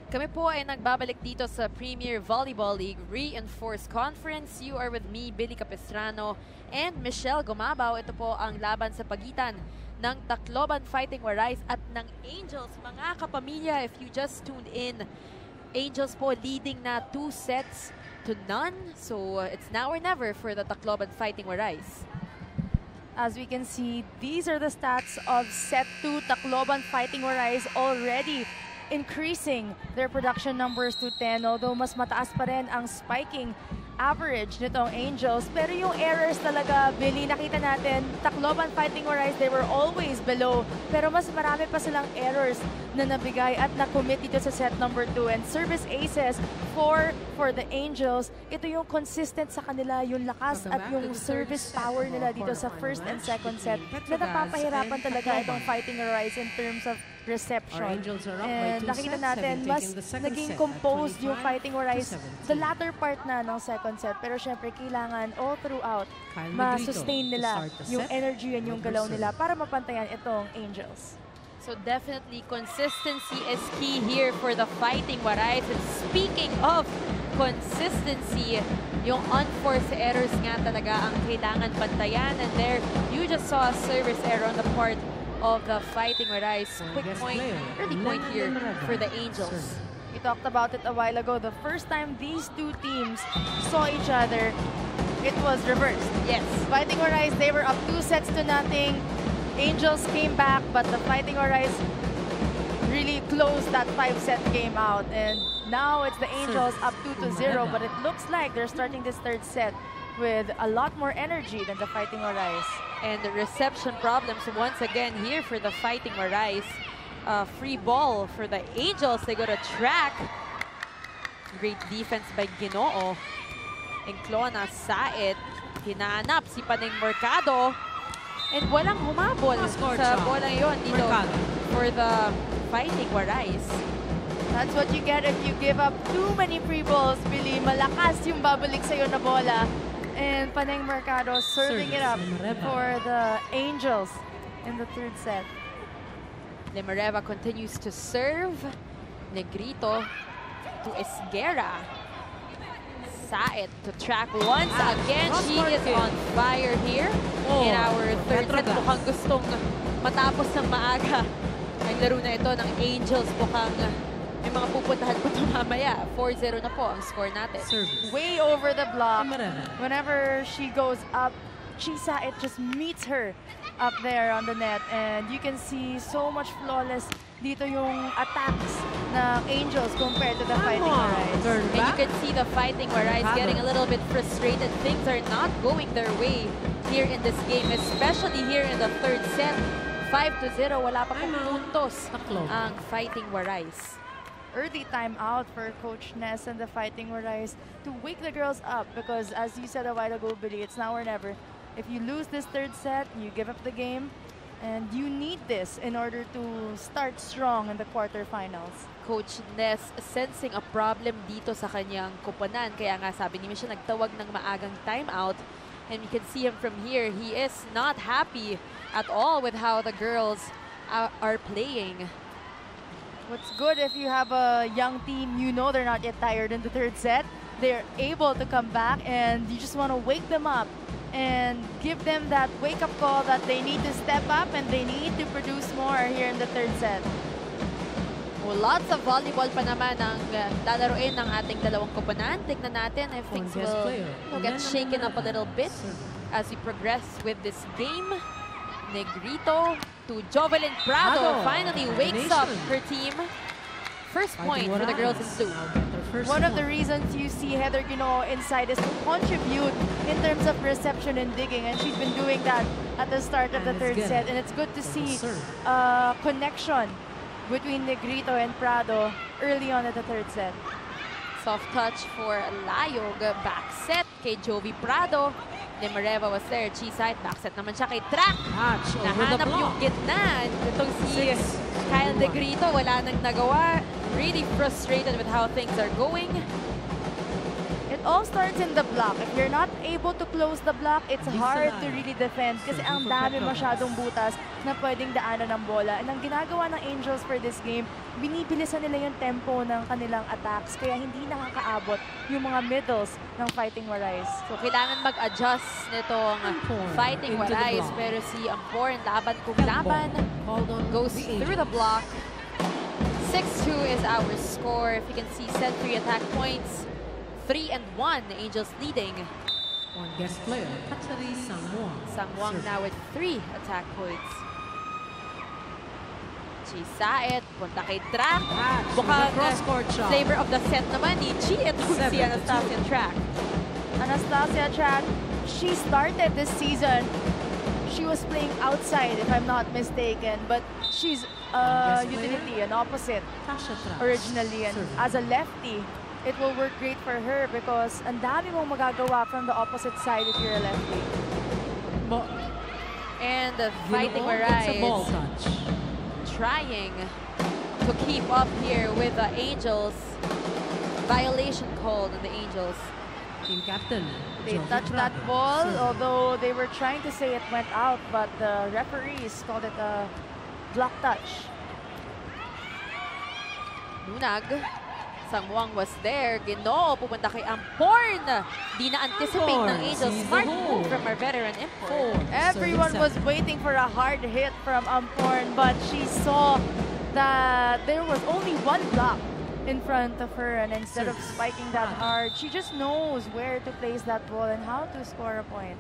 Kami po ay nagbabalik dito sa Premier Volleyball League Reinforced Conference. You are with me, Billy Capistrano, and Michelle Gumabaw. Ito po ang laban sa pagitan ng Tacloban Fighting Warays at ng Angels. Mga kapamilya, if you just tuned in, Angels po leading na 2-0. So it's now or never for the Tacloban Fighting Warays. As we can see, these are the stats of set 2 Tacloban Fighting Warays already increasing their production numbers to 10, although mas mataas pa rin ang spiking average nitong Angels. Pero yung errors talaga, Billy, nakita natin, Tacloban Fighting Warays, they were always below. Pero mas marami pa silang errors na nabigay at na-commit dito sa set number 2. And service aces for the Angels, ito yung consistent sa kanila, yung lakas at yung service power nila dito sa first and second set na napapahirapan talaga itong Fighting Warays in terms of reception. And nakita natin, mas naging composed yung Fighting Warays the latter part na ng second set. Pero syempre, kailangan all throughout ma-sustain nila yung energy and yung galaw nila para mapantayan itong Angels. So definitely, consistency is key here for the Fighting Warays. And speaking of consistency, yung unforced errors nga talaga ang kailangan pantayan. And there, you just saw a service error on the part of the Fighting Warays. Quick point, early point here for the Angels. We talked about it a while ago. The first time these two teams saw each other, it was reversed. Yes. Fighting Warays, they were up 2-0. Angels came back, but the Fighting Warays really closed that 5-set game out. And now it's the Angels up 2-0, but it looks like they're starting this third set with a lot more energy than the Fighting Warays. And the reception problems once again here for the Fighting Warays. Free ball for the Angels. They go to track. Great defense by Ginoo. Enclona, Saed. Hinanap si Paneng Mercado. And walang humabol sa bola yon dito for the Fighting Warays. That's what you get if you give up too many free balls, Billy. Malakas yung babalik sa'yo na bola. And Paneng Mercado serving it up for the Angels in the third set. Limareva continues to serve. Negrito to Esguerra. Saet to track once again. She is on fire here in our third set. Mukhang gustong matapos ng maaga ang laro na ito ng Angels. Mukhang may mga pupuntahan po ito mamaya. 4-0 na po ang score natin. Way over the block. Whenever she goes up, Chisa, it just meets her up there on the net. And you can see so much flawless dito yung attacks ng Angels compared to the Fighting Warays. And you can see the Fighting Warays getting a little bit frustrated. Things are not going their way here in this game, especially here in the third set. 5-0, wala pa pong puntos ang Fighting Warays. Early timeout for Coach Ness and the Fighting Warays to wake the girls up because, as you said a while ago, Billy, it's now or never. If you lose this third set, you give up the game, and you need this in order to start strong in the quarterfinals. Coach Ness sensing a problem dito sa kanyang koponan. Kaya nga sabi ni Michelle, nagtawag ng maagang timeout. And you can see him from here. He is not happy at all with how the girls are playing. What's good if you have a young team, you know they're not yet tired in the third set. They're able to come back and you just want to wake them up and give them that wake-up call that they need to step up and they need to produce more here in the third set. Well, lots of volleyball pa naman ang lalaroin ng ating dalawang koponan. Tignan natin if things will get shaken up a little bit as we progress with this game. Negrito to Jovelyn Prado finally wakes up her team. First point for the girls in blue. One of the reasons you see Heather Ginoo inside is to contribute in terms of reception and digging, and she's been doing that at the start of the third set. And it's good to see a connection between Negrito and Prado early on at the third set. Soft touch for Layog. Back set kay Jovi Prado. Limareva was there. G-side. Back set naman siya kay Track. Nahanap yung gitna. Itong si Kyle Negrito. Wala nang nagawa. Really frustrated with how things are going. It all starts in the block. If you're not able to close the block, it's hard to really defend kasi ang dami masyadong butas na pwedeng daanan ng bola. And ang ginagawa ng Angels for this game, binibilisan nila yung tempo ng kanilang attacks kaya hindi nakakaabot yung mga middles ng Fighting Warays. So kailangan mag-adjust nitong Fighting Warays, pero si Amporn laban kung laban goes through the block. 6-2 is our score. If you can see set 3 attack points, 3-1, Angels leading. On guest player, Petro Sangwang now with 3 attack points. Chisaet, punta kay Track. Mukhang flavor of the set naman ni Chi itong si Anastasia Track. Anastasia Track, she started this season. She was playing outside, if I'm not mistaken, but she's utility, an opposite originally, and as a lefty, it will work great for her because ang dami mong magagawa from the opposite side if you're a lefty. And the Fighting Warays trying to keep up here with the Angels. Violation called on the Angels. Team captain. They touched that ball, although they were trying to say it went out, but the referees called it a block touch. Nunag. Sangwang was there. Ginoo, pupunta kay Amporn. Di na-anticipate ng Angels. Smart move from our veteran import. Everyone was waiting for a hard hit from Amporn, but she saw that there was only one block in front of her, and instead of spiking that hard, she just knows where to place that ball and how to score a point.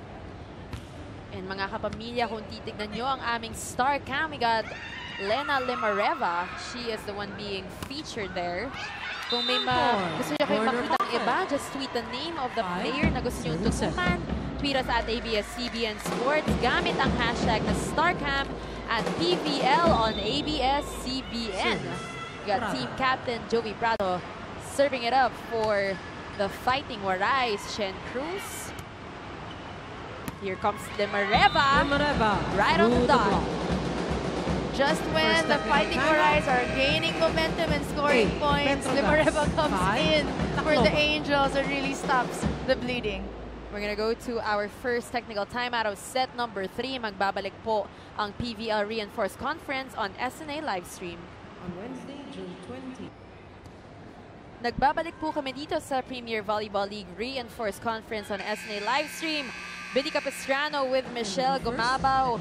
And mga kapamilya, kung titignan nyo ang aming star cam, we got Lena Limareva. She is the one being featured there. Kung may gusto nyo kayo makita ng iba, just tweet the name of the player na gusto nyo tutukan. Tweet us at ABS-CBN Sports gamit ang hashtag na StarCam at PVL on ABS-CBN. We got team captain Joey Prado serving it up for the Fighting Warays, Shen Cruz. Here comes Limareva. Right on the dot. Just when the Fighting Warays are gaining momentum and scoring points, Limareva comes in for the Angels and really stops the bleeding. We're gonna go to our first technical timeout of set number 3. Magbabalik po ang PVL Reinforced Conference on SNA Livestream. On Wednesday, June 20. Nagbabalik po kami dito sa Premier Volleyball League Reinforced Conference on SNA Livestream. Billy Capistrano with Michelle Gumabaw.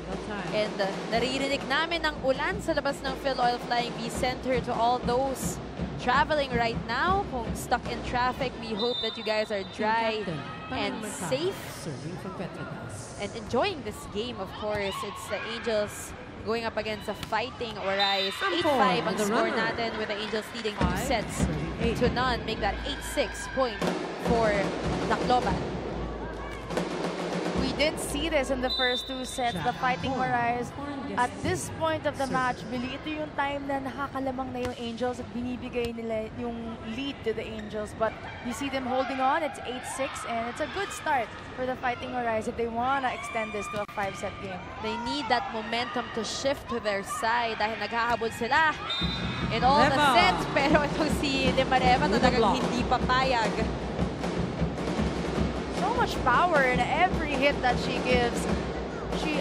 And naririnig namin ang ulan sa labas ng Phil Oil Flying V Center. To all those traveling right now, kung stuck in traffic, we hope that you guys are dry and safe and enjoying this game. Of course, it's the Angels going up against the Fighting Warays. 8-5 ang score natin with the Angels leading 2 sets to none. Make that 8-6 point for Tacloban. We did see this in the first 2 sets. The Fighting Warays, at this point of the match, Billy, ito yung time na nakakalamang na yung Angels at binibigay nila yung lead to the Angels. But you see them holding on. It's 8-6, and it's a good start for the Fighting Warays if they want to extend this to a 5-set game. They need that momentum to shift to their side dahil naghahabol sila in all the sets. Pero itong si Limareva talagang hindi papayag. So much power in every hit that she gives.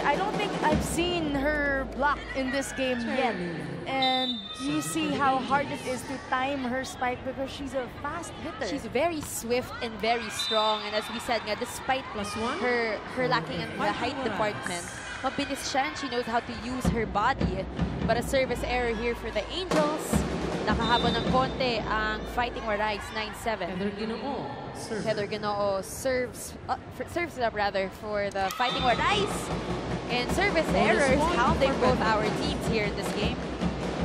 I don't think I've seen her block in this game yet. And you see how hard it is to time her spike because she's a fast hitter. She's very swift and very strong. And as we said nga, despite her lacking in the height department, mabilis siya and she knows how to use her body. But a service error here for the Angels. Nakahabol ng konti ang Fighting Warays 9-7. Heather Ginoo serves it up rather for the Fighting Warays. And service errors hounding both our teams here in this game.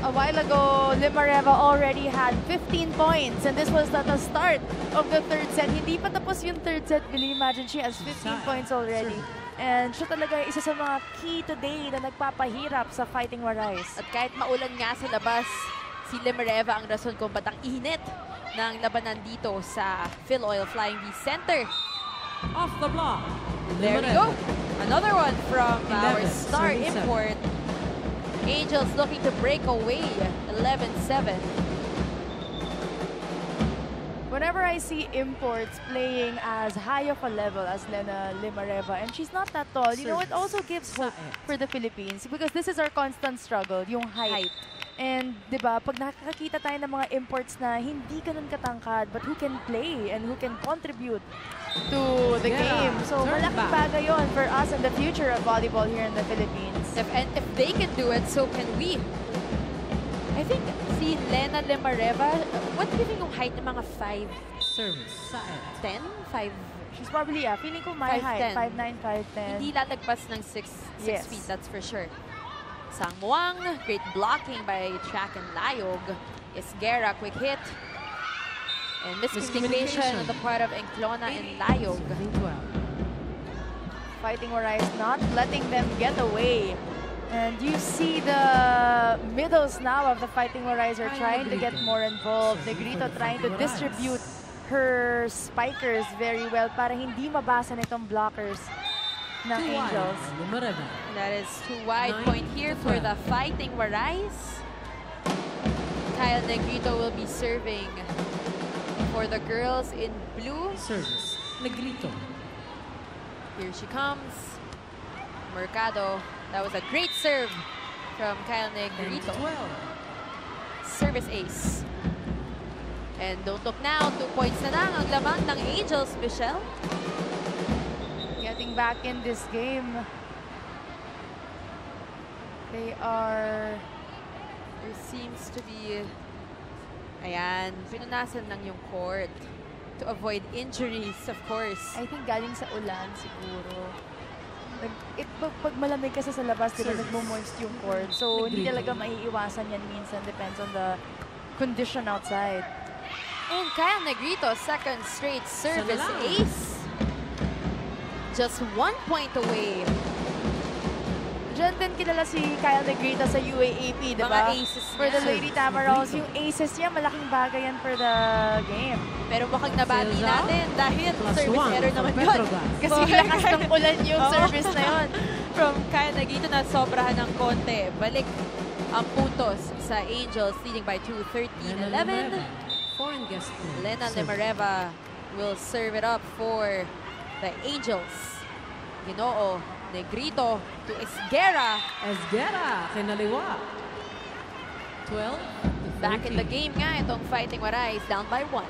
A while ago, Limareva already had 15 points, and this was at the start of the 3rd set. Hindi pa tapos yung 3rd set. Really imagine she has 15 points already. And siya talaga isa sa mga key today na nagpapahirap sa Fighting Warays. At kahit maulan nga sa labas, si Limareva ang rason kung ba't ang init ng labanan dito sa Phil Oil Flying V Center. Off the block. There we go. Another one from our star import. Angels looking to break away. 11-7. whenever I see imports playing as high of a level as Lena Limareva, and she's not that tall, you know, it also gives hope for the Philippines because this is our constant struggle, yung height. And, di ba, pag nakakakita tayo ng mga imports na hindi ganun katangkad, but who can play and who can contribute to the game. So, malaking bagay yun for us and the future of volleyball here in the Philippines. And if they can do it, so can we. I think si Lena Limareva, what's giving yung height ng mga 5? Service. Saet. 10? 5? She's probably, feeling ko my height, 5'9", 5'10". Hindi lalagpas ng 6 Yes. feet, that's for sure. Sang Muang, great blocking by Track and Layog. Esguerra, quick hit. And miscommunication on the part of Enclona and Layog. Fighting Warays not letting them get away. And you see the middles now of the Fighting Warays are trying to get more involved. Negrito trying to distribute her spikers very well para hindi mabasa nitong blockers ng Angels. That is too wide point here for the Fighting Warays. Kyle Negrito will be serving for the girls in blue. Service. Negrito. Here she comes. Mercado. That was a great serve from Kyle Negrito. Service ace. And don't look now, 2 points na lang ang laman ng Angels, Michelle. Getting back in this game. There seems to be, ayan, pinunasan lang yung court to avoid injuries, of course. I think galing sa ulan siguro. Pag malamig kasi sa labas, diba nagmo-moist yung court. So, hindi talaga maiiwasan yan minsan. Depends on the condition outside. And Kyle Negrito, second straight service ace. Just 1 point away. Diyan din kilala si Kyle Negrito sa UAAP, diba? Mga aces for the Lady Tamarols, yung aces niya, malaking bagay yan for the game. Pero mukhang nabati natin dahil service error naman yun. Kasi lakas ng ulan yung service na yun. From Kyle Negrito na sobrahan ng konti. Balik ang puntos sa Angels leading by 2, 13-11. Lena Limareva will serve it up for the Angels. Ginoo Negrito to Esguerra. Esguerra, kinaliwa. 12. Back in the game nga itong Fighting Warays, down by 1.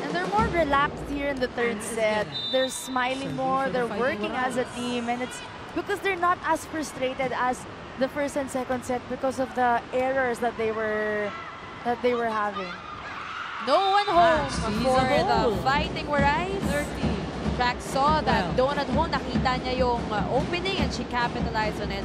And they're more relaxed here in the third set. They're smiling more, they're working as a team, and it's because they're not as frustrated as the first and second set because of the errors that they were having. No one home for the Fighting Warays. 13. Track saw that Donut Ho, nakita niya yung opening and she capitalized on it.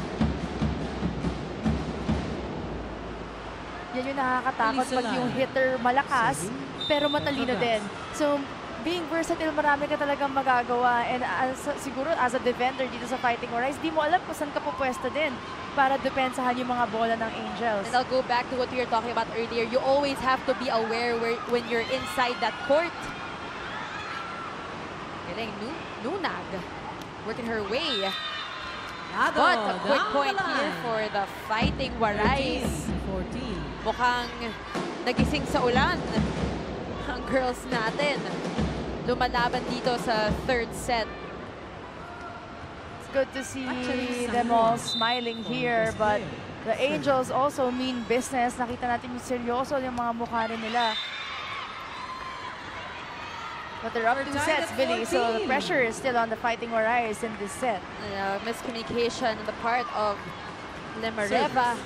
Yan yung nakakatakot pag yung hitter malakas pero matalino din. So, being versatile, marami ka talagang magagawa. And siguro as a defender dito sa Fighting Warays, di mo alam kung saan ka pupwesto din para depensahan yung mga bola ng Angels. And I'll go back to what we were talking about earlier. You always have to be aware when you're inside that court. Galing, Nunag working her way. But a quick point here for the Fighting Warays. 14. Mukhang nagising sa ulan ang girls natin. Lumalaban dito sa third set. It's good to see them all smiling here, but the Angels also mean business. Nakita natin yung seryoso yung mga mukha rin nila. But they're up 2 sets, Billy, so the pressure is still on the Fighting Warays in this set. Miscommunication on the part of Limareva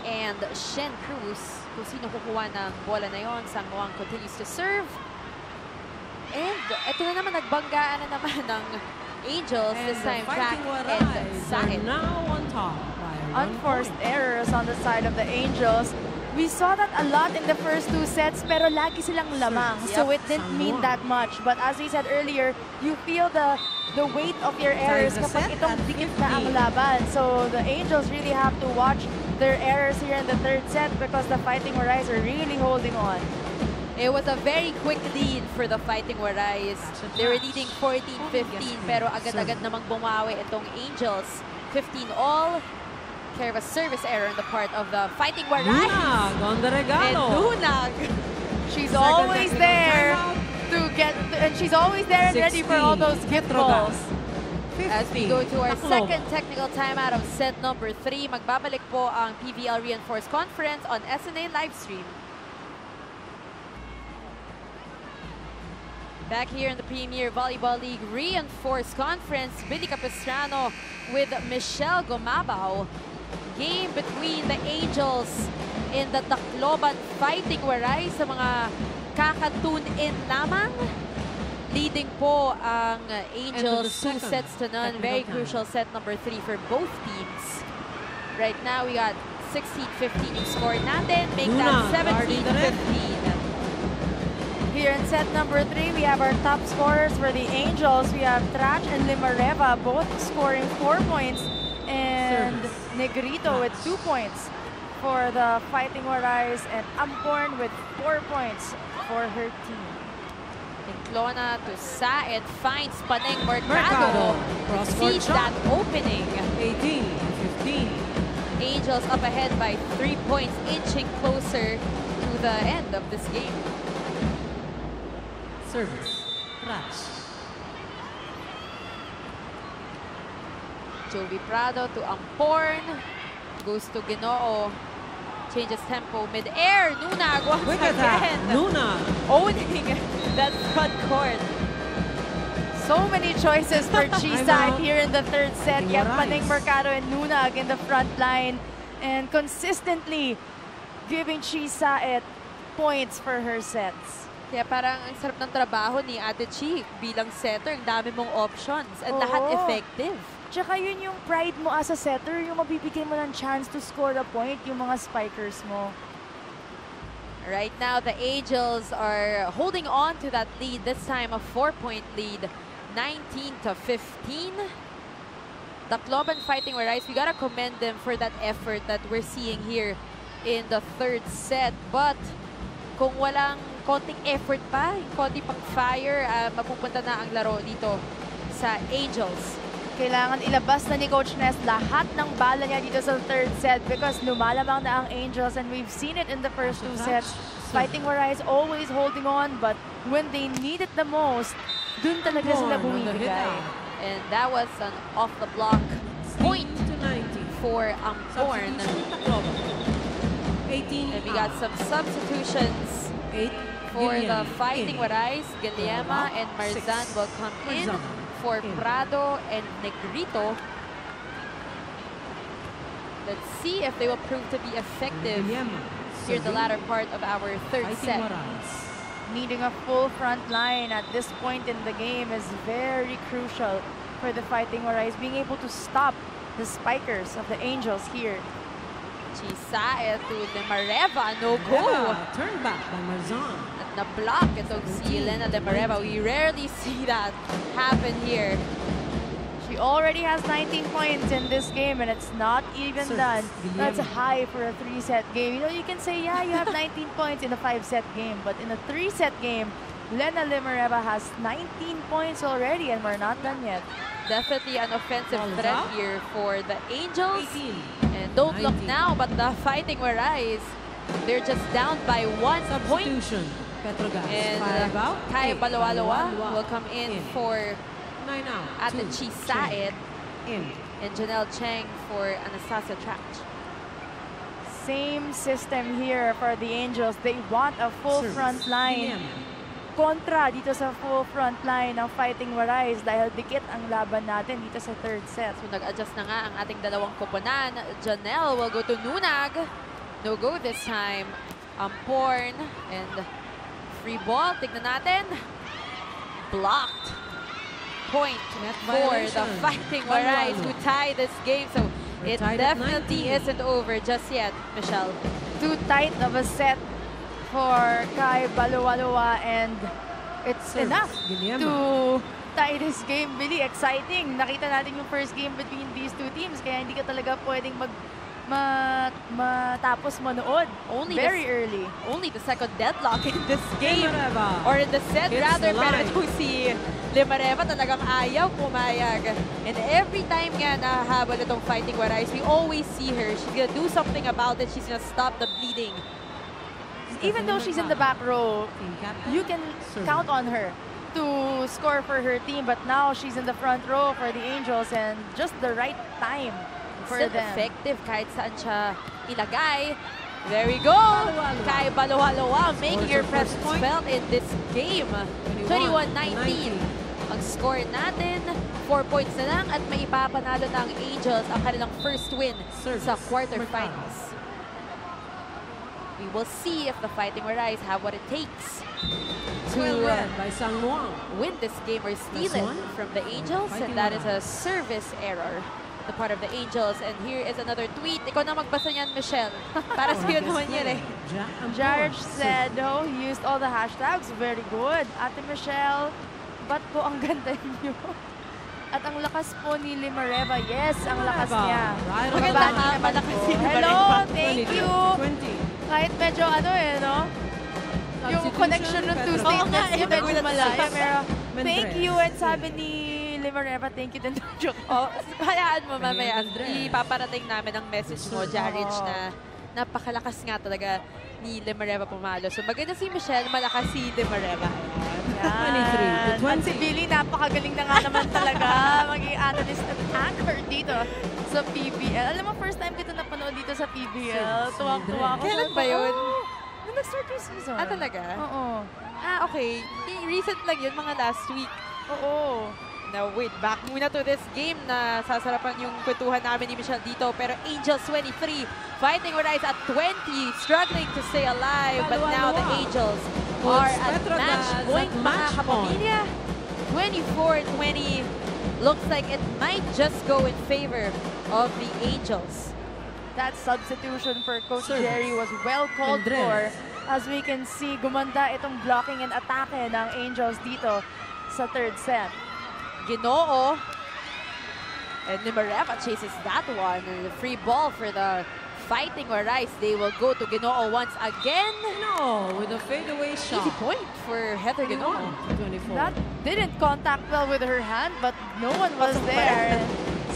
and Shen Cruz. Kung sino kukuha ng bola na yon, Sang Muang continues to serve. And ito na naman, nagbanggaan na naman ng Angels. This time, Track and Said. Now on top. Unforced errors on the side of the Angels. We saw that a lot in the first 2 sets, pero lagi silang lamang. So it didn't mean that much. But as we said earlier, you feel the weight of your errors kapag itong dikit na ang laban. So the Angels really have to watch their errors here in the third set because the Fighting Warays are really holding on. It was a very quick lead for the Fighting Warays. They were leading 14-15, pero agad-agad namang bumawi itong Angels. 15 all. care of a service error on the part of the Fighting Warays. Nunag on the And regalo. Nunag. She's Second always technical there timeout. to get, and she's always there and ready for all those gift Petro balls. As we go to our Tacloban. second technical timeout of set number 3, magbabalik po ang PVL Reinforced Conference on SNA Livestream. Back here in the Premier Volleyball League Reinforced Conference, Billy Capistrano with Michelle Gomabao. Game between the Angels in the Tacloban Fighting Warays sa mga kakatune in lamang. Leading po ang Angels 2 sets to none. Very crucial set number 3 for both teams. Right now we got 16-15 yung score natin. Make that 17-15. Here in set number 3, we have our top scorers for the Angels. We have Trach and Limareva both scoring 4 points, and Negrito with 2 points for the Fighting Warays, and Amporn with 4 points for her team. Inclona to Saed finds Paneng Mercado. Sees that opening. 18-15. Angels up ahead by 3 points, inching closer to the end of this game. Service. Trach. Jovi Prado to Amporn. Goes to Ginoo. Changes tempo mid-air. Nunag once Quick attack. again. Nunag. Owning that front court. So many choices for Chisa out. here in the third set. Warays. Get Paneng Mercado and Nunag in the front line, and consistently giving Chisa points for her sets. Kaya parang ang sarap ng trabaho ni Ate Chi bilang setter. Ang dami mong options and lahat Oo. effective. Tsaka yun yung pride mo as a setter, yung mabibigyan mo ng chance to score a point, yung mga spikers mo. Right now, the Angels are holding on to that lead. This time, a 4-point lead, 19-15. Tacloban Fighting Warays, we gotta commend them for that effort that we're seeing here in the third set. But kung walang konting effort pa, konti pang fire, mapupunta na ang laro dito sa Angels. Kailangan ilabas na ni Coach Ness lahat ng bala niya dito sa third set because lumalamang na ang Angels, and we've seen it in the first 2 sets. Fighting Warays always holding on, but when they need it the most, dun talaga sila bumibigay. And that was an off-the-block point for Amporn. And we got some substitutions for the Fighting Warays. Guillema and Marzan will come in for Prado and Negrito. Let's see if they will prove to be effective here in the latter part of our third set. Needing a full front line at this point in the game is very crucial for the Fighting Warays, being able to stop the spikers of the Angels here. Chisae to Limareva, no go. Turn back by Marzan. At na-block itong si Elena Limareva. We rarely see that happen here. She already has 19 points in this game, and it's not even done. That's high for a 3-set game. You know, you can say, yeah, you have 19 points in a 5-set game, but in a 3-set game, Lena Limareva has 19 points already, and we're not done yet. Definitely an offensive Ball is threat out. here for the Angels. 18. And don't look 19. now, but the Fighting Warays, they're just down by 1 point. Substitution. Petro Gazz. And 5 out. Kai 8. Balawaloa will come in for 9 out. Ate 2. Chisaed In. and Janelle Cheng for Anastasia Trach. Same system here for the Angels. They want a full Service. front line. Kontra dito sa full front line ng Fighting Warays dahil dikit ang laban natin dito sa third set. So nag-adjust na nga ang ating dalawang koponan. Janelle will go to Nunag. No go this time. Amporn and free ball. Tignan natin. Blocked. Point for the Fighting Warays who tie this game. So it definitely isn't over just yet, Michelle. Too tight of a set for Kai Balawaloa, and it's enough to tie this game. Really exciting. Nakita natin yung first game between these two teams, kaya hindi ka talaga pwedeng matapos manood. Very early. Only the second deadlock in this game. Limareva. Or in the set, Hits rather. the Pero line. ito si Limareva talagang ayaw pumayag. And every time nga nahahabol itong fighting Warays, we always see her. She's gonna do something about it. She's gonna stop the bleeding. Even though she's in the back row, you can count on her to score for her team. But now she's in the front row for the Angels and just the right time for Still them. effective kahit saan siya ilagay. There we go! Kai Baluwalawa making her presence felt in this game. 21-19. Ang score natin, 4 points na lang at may ipapanalo na ang Angels ang kanilang first win sa quarterfinals. We will see if the Fighting Warays have what it takes to by Sang Muang. win this game or steal it from the Angels, and that is a service error, the part of the Angels. And here is another tweet. Ikaw na magbasa niyan, Michelle. Para sa'yo naman yan eh. Jarj said, no, he used all the hashtags. Very good. Ate Michelle, ba't po ang ganda niyo? At ang lakas po ni Limareva. Yes, ang lakas niya. Maganda ka, malakas si Limareva. Hello, thank you. 20. Kahit medyo ano no? Yung connection ng two statements niya medyo malaya. Pero thank you, and sabi ni Limareva, thank you din. Joke. Oh, hayaan mo mamaya. Ipaparating namin ang message mo, Jarich, na napakalakas nga talaga ni Limareva pumalo. So maganda si Michelle, malakas si Limareva. 23 to 20. At si Billy, napakagaling na nga naman talaga maging analyst at anchor dito sa PVL. Alam mo, first time kita napanood dito sa PVL. Tuwang-tuwa ako. Kailan ba yun? Nung nag-start yung season. Ah, talaga? Oo. Ah, okay. Recent lang yun, mga last week. Oo. Now, wait, back muna to this game na sasarapan yung kwentuhan namin ni Michelle dito. Pero Angels 23, Fighting Warays at 20, struggling to stay alive. But now the Angels are at match point, mga kapamilya. 24-20. Looks like it might just go in favor of the Angels. That substitution for Coach Jerry was well called for. As we can see, gumanda itong blocking and atake ng Angels dito sa third set. Ginoo. And Limareva chases that one. And the free ball for the Fighting Warays. They will go to Ginoo once again. No, with a fadeaway shot. Easy point for Heather Ginoo. 24. That didn't contact well with her hand, but no one was there.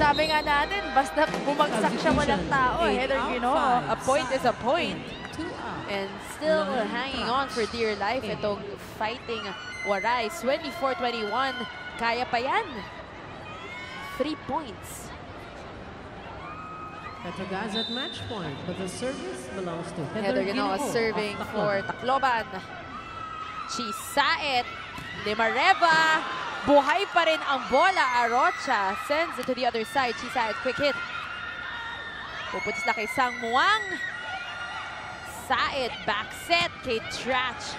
Sabi nga natin, basta bumagsak siya walang tao. Heather Ginoo. A point is a point. 2 out. And still hanging on for dear life itong Fighting Warays. 24-21. Kaya pa yan. 3 points. Petro Gazz at match point, but the service belongs to Heather Ginoo serving for Tacloban. Chisait. Limareva. Buhay pa rin ang bola. Arocha sends it to the other side. Chisait, quick hit. Puputis na kay Sang Muang. Said, back set kay Trach.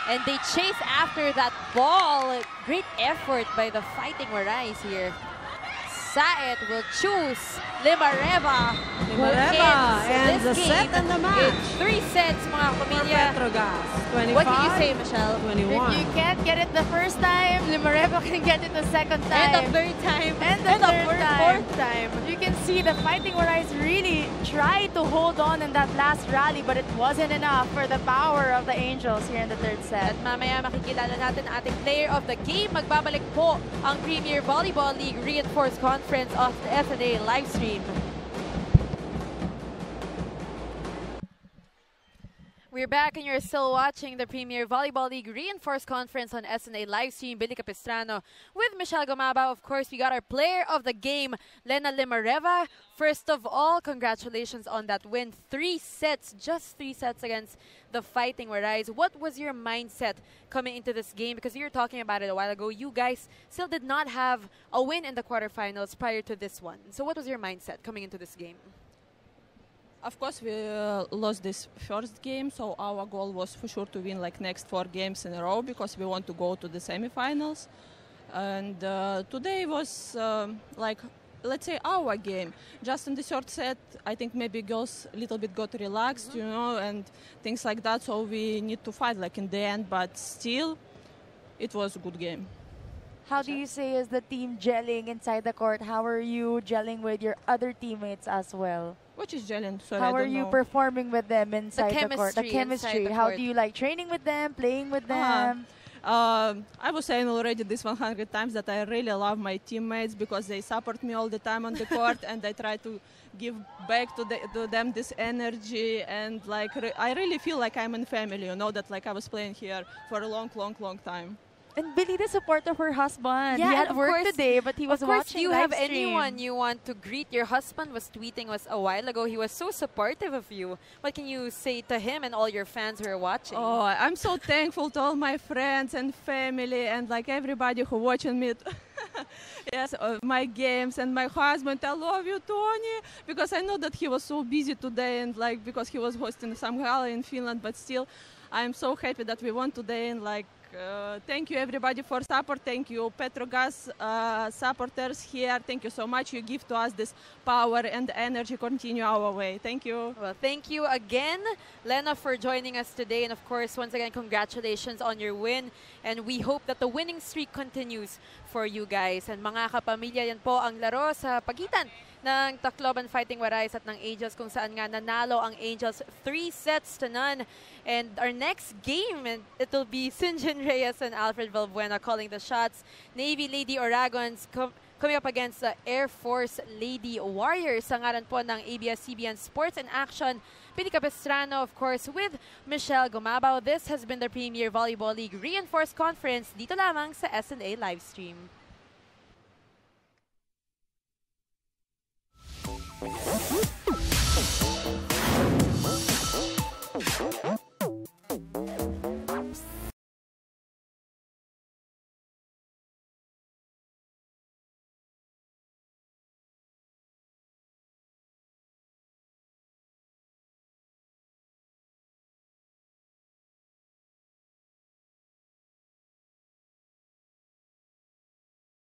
And they chase after that ball. Great effort by the Fighting Warays here. Saed will choose Limareva. Limareva ends the set and the match. 3 sets, mga pamilya. Petro Gazz, 25. What can you say, Michelle? 21. If you can't get it the first time, Limareva can get it the second time. And the third time. And the fourth time. You can see the Fighting Warays really tried to hold on in that last rally, but it wasn't enough for the power of the Angels here in the third set. At mamaya makikilala natin ang ating player of the game. Magbabalik po ang Premier Volleyball League Reinforced Conference of the SNA livestream. We're back and you're still watching the Premier Volleyball League Reinforced Conference on SNA livestream. Billy Capistrano with Michelle Gomaba. Of course, we got our player of the game, Lena Limareva. First of all, congratulations on that win. 3 sets, just 3 sets against the Fighting Warays. What was your mindset coming into this game? Because you were talking about it a while ago. You guys still did not have a win in the quarterfinals prior to this one. So what was your mindset coming into this game? Of course, we lost this first game, so our goal was for sure to win like next 4 games in a row because we want to go to the semifinals. And today was like, let's say, our game. Just in the third set, I think maybe girls a little bit got relaxed, you know, and things like that. So we need to fight like in the end, but still, it was a good game. How do you say is the team gelling inside the court? How are you gelling with your other teammates as well? Coach is Jalen. Sorry, How I are don't you know. performing with them inside the court? The chemistry inside chemistry. the How court. do you like training with them, playing with them? I was saying already this 100 times that I really love my teammates because they support me all the time on the court, and I try to give back to them this energy, and like I really feel like I'm in family. You know that like I was playing here for a long time. And Billy, the support of her husband. Yeah, he had and of work course- today, but he was Of course, watching do you live have stream. anyone you want to greet? Your husband was tweeting a while ago. He was so supportive of you. What can you say to him and all your fans who are watching? Oh, I'm so thankful to all my friends and family and like everybody who watching me. Yes, my games and my husband. I love you, Tony, because I know that he was so busy today and like because he was hosting some gala in Finland. But still, I'm so happy that we won today and like. Thank you everybody for support. Thank you Petro Gazz supporters here. Thank you so much. You give to us this power and energy. Continue our way. Thank you. Well, thank you again, Lena, for joining us today. And of course, once again, congratulations on your win. And we hope that the winning streak continues for you guys. And mga kapamilya, yan po ang laro sa pagitan ng Tacloban Fighting Warays at ng Angels, kung saan nga nanalo ang Angels 3-0. And our next game, and it'll be Sinjin Reyes and Alfred Valbuena calling the shots. Navy Lady Oragons coming up against the Air Force Lady Warriors sa ngaran po ng ABS-CBN Sports and Action. Pili Capistrano, of course, with Michelle Gumabao. This has been the Premier Volleyball League Reinforced Conference dito lamang sa SNA Livestream.